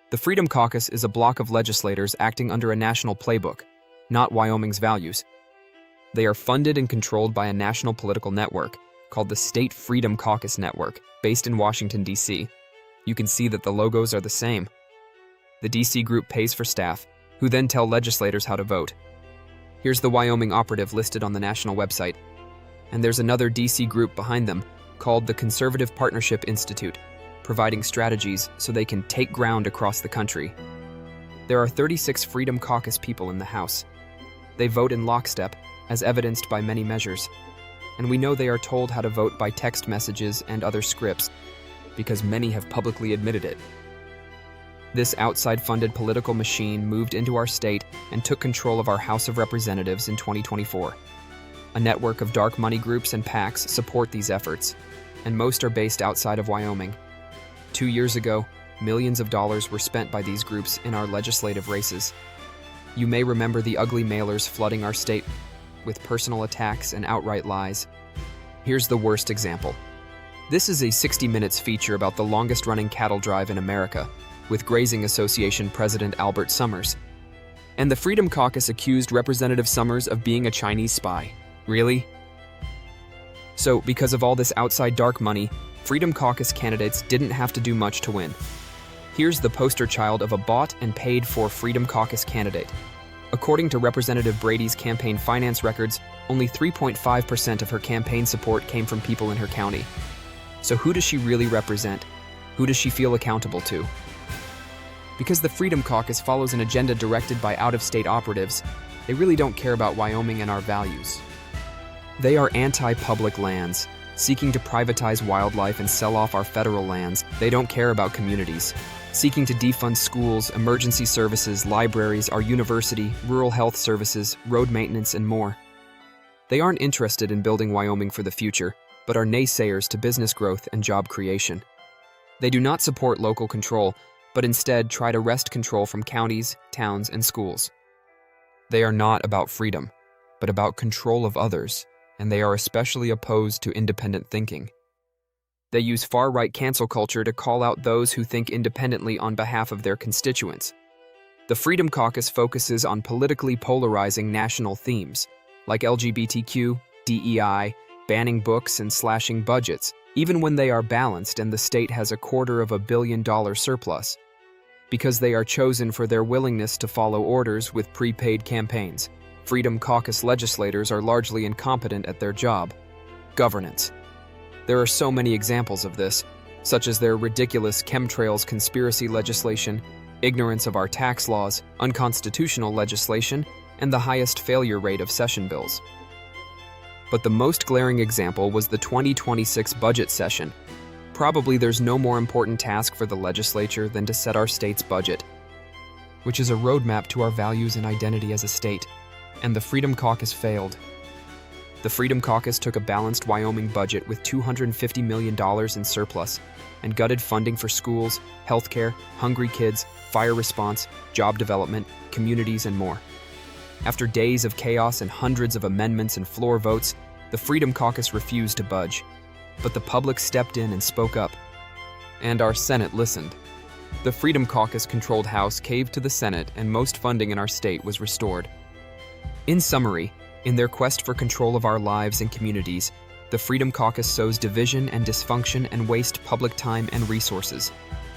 The Freedom Caucus is a block of legislators acting under a national playbook, not Wyoming's values. They are funded and controlled by a national political network called the State Freedom Caucus Network, based in Washington, D.C. You can see that the logos are the same. The D.C. group pays for staff, who then tell legislators how to vote. Here's the Wyoming operative listed on the national website. And there's another D.C. group behind them called the Conservative Partnership Institute, providing strategies so they can take ground across the country. There are 36 Freedom Caucus people in the House. They vote in lockstep, as evidenced by many measures. And we know they are told how to vote by text messages and other scripts, because many have publicly admitted it. This outside-funded political machine moved into our state and took control of our House of Representatives in 2024. A network of dark money groups and PACs support these efforts, and most are based outside of Wyoming. 2 years ago, millions of dollars were spent by these groups in our legislative races. You may remember the ugly mailers flooding our state with personal attacks and outright lies. Here's the worst example. This is a 60 Minutes feature about the longest-running cattle drive in America, with Grazing Association President Albert Summers. And the Freedom Caucus accused Representative Summers of being a Chinese spy. Really? So, because of all this outside dark money, Freedom Caucus candidates didn't have to do much to win. Here's the poster child of a bought and paid for Freedom Caucus candidate. According to Representative Brady's campaign finance records, only 3.5% of her campaign support came from people in her county. So who does she really represent? Who does she feel accountable to? Because the Freedom Caucus follows an agenda directed by out-of-state operatives, they really don't care about Wyoming and our values. They are anti-public lands, seeking to privatize wildlife and sell off our federal lands. They don't care about communities, seeking to defund schools, emergency services, libraries, our university, rural health services, road maintenance, and more. They aren't interested in building Wyoming for the future, but are naysayers to business growth and job creation. They do not support local control, but instead try to wrest control from counties, towns, and schools. They are not about freedom, but about control of others, and they are especially opposed to independent thinking. They use far-right cancel culture to call out those who think independently on behalf of their constituents. The Freedom Caucus focuses on politically polarizing national themes, like LGBTQ, DEI, banning books and slashing budgets, even when they are balanced and the state has a $250 million surplus, because they are chosen for their willingness to follow orders with prepaid campaigns. Freedom Caucus legislators are largely incompetent at their job: governance. There are so many examples of this, such as their ridiculous chemtrails conspiracy legislation, ignorance of our tax laws, unconstitutional legislation, and the highest failure rate of session bills. But the most glaring example was the 2026 budget session. Probably there's no more important task for the legislature than to set our state's budget, which is a roadmap to our values and identity as a state. And the Freedom Caucus failed. The Freedom Caucus took a balanced Wyoming budget with $250 million in surplus and gutted funding for schools, healthcare, hungry kids, fire response, job development, communities, and more. After days of chaos and hundreds of amendments and floor votes, the Freedom Caucus refused to budge. But the public stepped in and spoke up. And our Senate listened. The Freedom Caucus-controlled House caved to the Senate, and most funding in our state was restored. In summary, in their quest for control of our lives and communities, the Freedom Caucus sows division and dysfunction and wastes public time and resources,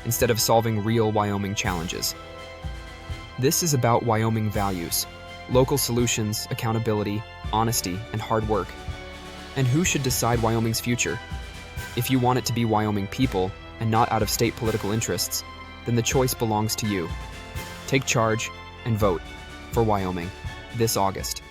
instead of solving real Wyoming challenges. This is about Wyoming values, local solutions, accountability, honesty, and hard work. And who should decide Wyoming's future? If you want it to be Wyoming people and not out-of-state political interests, then the choice belongs to you. Take charge and vote for Wyoming this August.